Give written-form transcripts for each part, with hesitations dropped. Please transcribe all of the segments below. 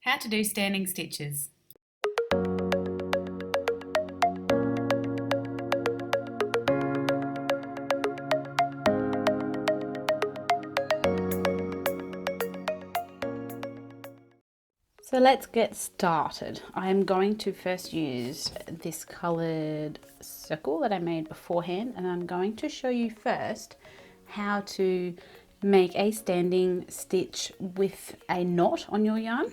How to do standing stitches. So let's get started. I'm going to first use this coloured circle that I made beforehand, and I'm going to show you first how to make a standing stitch with a knot on your yarn.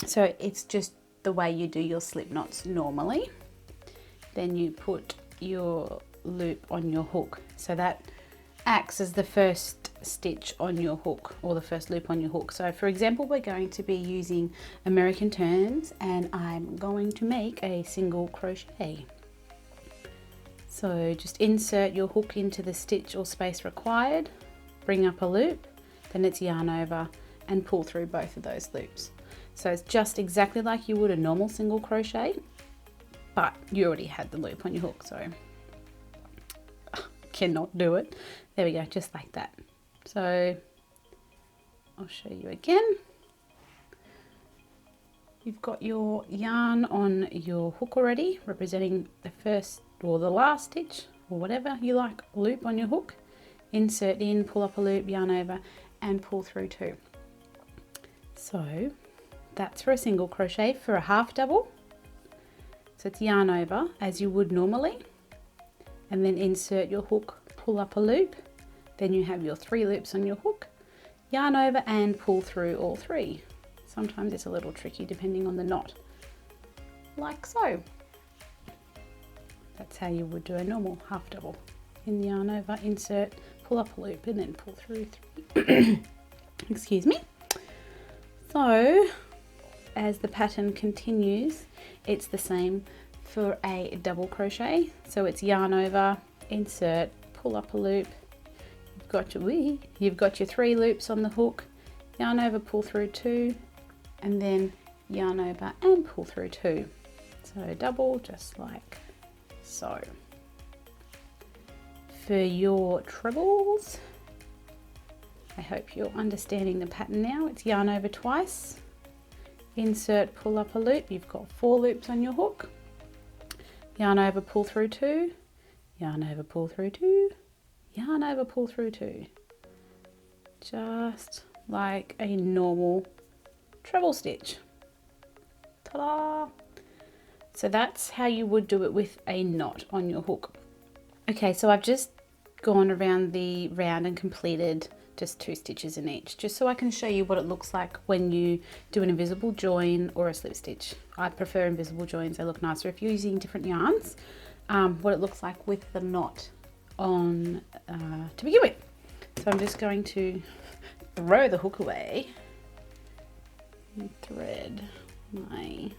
So it's just the way you do your slip knots normally. Then you put your loop on your hook. So that acts as the first stitch on your hook, or the first loop on your hook. So for example, we're going to be using American turns, and I'm going to make a single crochet. So just insert your hook into the stitch or space required, bring up a loop, then it's yarn over and pull through both of those loops. So it's just exactly like you would a normal single crochet, but you already had the loop on your hook, so cannot do it. There we go, just like that. So I'll show you again. You've got your yarn on your hook already, representing the first or the last stitch, or whatever you like, loop on your hook. Insert in, pull up a loop, yarn over, and pull through two. So that's for a single crochet. For a half double, so it's yarn over as you would normally, and then insert your hook, pull up a loop, then you have your 3 loops on your hook, yarn over and pull through all 3. Sometimes it's a little tricky depending on the knot, like so. That's how you would do a normal half double. In the yarn over, insert, pull up a loop, and then pull through 3. Excuse me. So as the pattern continues, it's the same for a double crochet. So it's yarn over, insert, pull up a loop, you've got your 3 loops on the hook, yarn over, pull through 2, and then yarn over and pull through 2. So double, just like so. For your trebles, I hope you're understanding the pattern now. It's yarn over twice, insert, pull up a loop, you've got 4 loops on your hook, yarn over, pull through 2, yarn over, pull through 2, yarn over, pull through 2. Just like a normal treble stitch. Ta-da! So that's how you would do it with a knot on your hook. Okay, so I've just gone around the round and completed just 2 stitches in each, just so I can show you what it looks like when you do an invisible join or a slip stitch. I prefer invisible joins, they look nicer if you're using different yarns. What it looks like with the knot on to begin with. So I'm just going to throw the hook away and thread my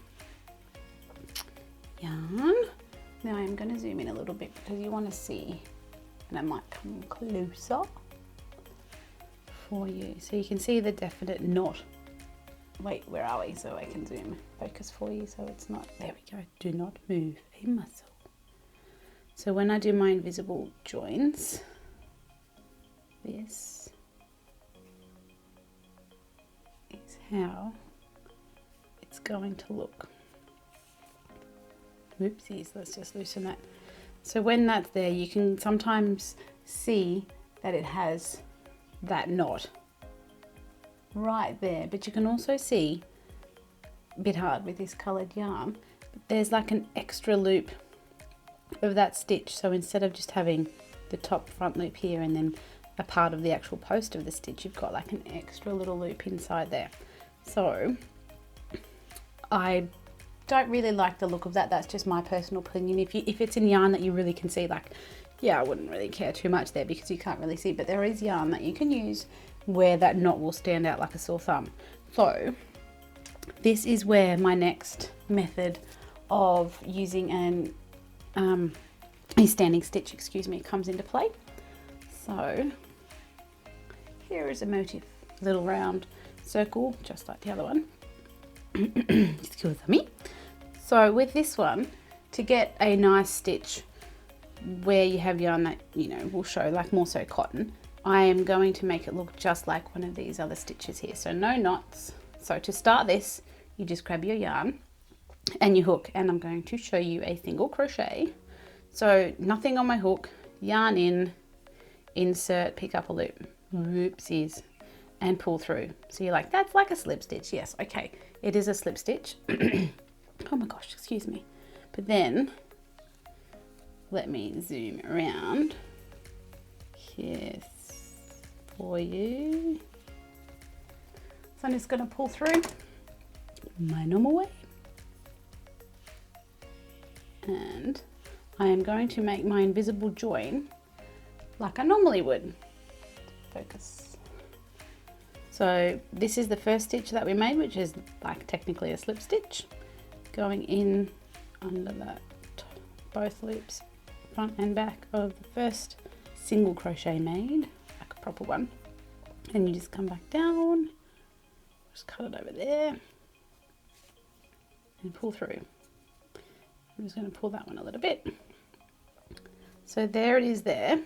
yarn. Now I'm going to zoom in a little bit because you want to see, and I might come closer for you so you can see the definite knot. Wait, where are we? So I can zoom focus for you so it's not, there we go, do not move a muscle. So when I do my invisible joins, this is how it's going to look. Oopsies, let's just loosen that. So when that's there, you can sometimes see that it has that knot right there, but you can also see, a bit hard with this coloured yarn, but there's like an extra loop of that stitch. So instead of just having the top front loop here and then a part of the actual post of the stitch, you've got like an extra little loop inside there. So I don't really like the look of that. That's just my personal opinion. If it's in yarn that you really can see, like, yeah, I wouldn't really care too much there because you can't really see, but there is yarn that you can use where that knot will stand out like a sore thumb. So this is where my next method of using a standing stitch, comes into play. So here is a motif, little round circle, just like the other one. Excuse me. So with this one, to get a nice stitch where you have yarn that, you know, will show like more so cotton, I am going to make it look just like one of these other stitches here. So no knots. So to start this, you just grab your yarn and your hook, and I'm going to show you a single crochet. So nothing on my hook, yarn in, insert, pick up a loop, whoopsies, and pull through. So you're like, that's like a slip stitch. Yes, okay, it is a slip stitch. Oh my gosh, excuse me. But then let me zoom around here for you. So I'm just going to pull through my normal way, and I am going to make my invisible join like I normally would. Focus. So this is the first stitch that we made, which is like technically a slip stitch, going in under that both loops, front and back of the first single crochet made, like a proper one. And you just come back down, just cut it over there and pull through. I'm just going to pull that one a little bit. So there it is there.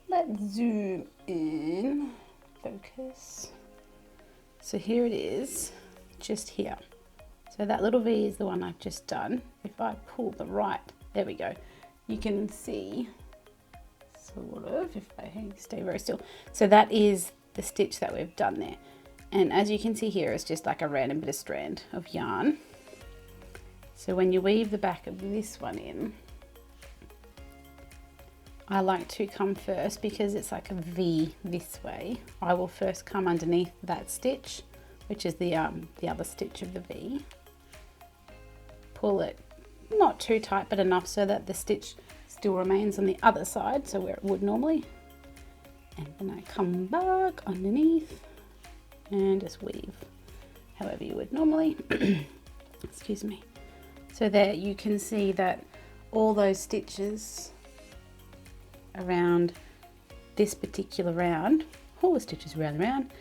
Let's zoom in, focus. So here it is, just here. So that little V is the one I've just done. If I pull the right, there we go. You can see, sort of, if I stay very still. So that is the stitch that we've done there. And as you can see here, it's just like a random bit of strand of yarn. So when you weave the back of this one in, I like to come first because it's like a V this way. I will first come underneath that stitch, which is the other stitch of the V. Pull it not too tight, but enough so that the stitch still remains on the other side, so where it would normally. And then I come back underneath and just weave however you would normally. Excuse me. So there you can see that all those stitches around this particular round, all the stitches around the round,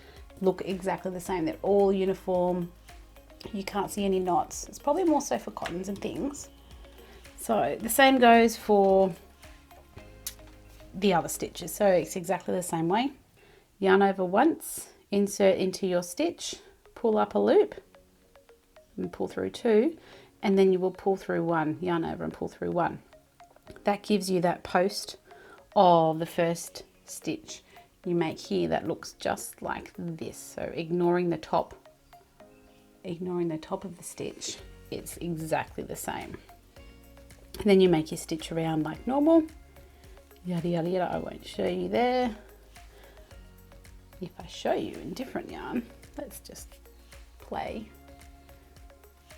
look exactly the same. They're all uniform. You can't see any knots. It's probably more so for cottons and things. So the same goes for the other stitches. So it's exactly the same way. Yarn over once, insert into your stitch, pull up a loop and pull through two, and then you will pull through one, yarn over and pull through one. That gives you that post of the first stitch you make here that looks just like this. So ignoring the top of the stitch, it's exactly the same. And then you make your stitch around like normal, yada yada yada. I won't show you there. If I show you in different yarn, let's just play.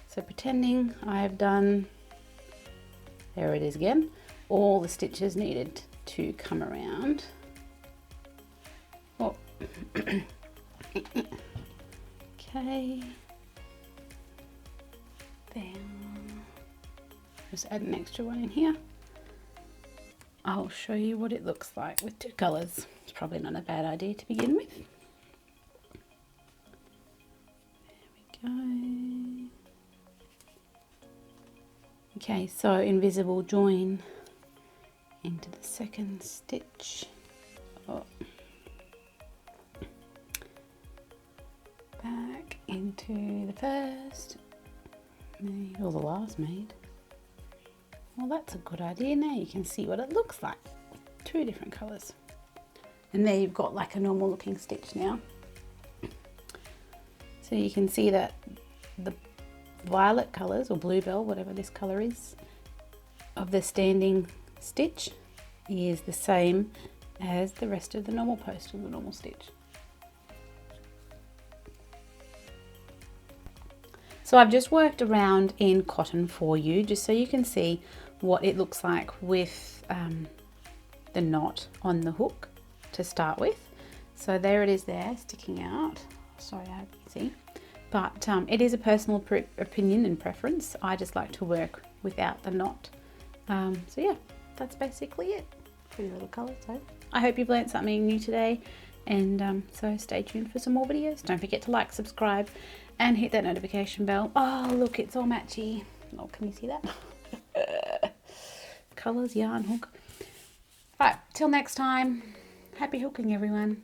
So pretending I have done, there it is again, all the stitches needed to come around. Oh. Okay. There. Just add an extra one in here. I'll show you what it looks like with two colours. It's probably not a bad idea to begin with. There we go. Okay, so invisible join into the second stitch. Oh. Back into the first, or the last made. Well, that's a good idea. Now you can see what it looks like with two different colours. And there you've got like a normal looking stitch now. So you can see that the violet colours, or bluebell, whatever this colour is, of the standing stitch is the same as the rest of the normal post of the normal stitch. So I've just worked around in cotton for you, just so you can see what it looks like with the knot on the hook to start with. So there it is there, sticking out. Sorry, I hope you can see. But it is a personal opinion and preference. I just like to work without the knot. So yeah, that's basically it. Pretty little colour. So I hope you've learned something new today. And so stay tuned for some more videos. Don't forget to like, subscribe, and hit that notification bell. Oh, look, it's all matchy. Oh, can you see that? Colours, yarn, hook. Right, till next time. Happy hooking, everyone.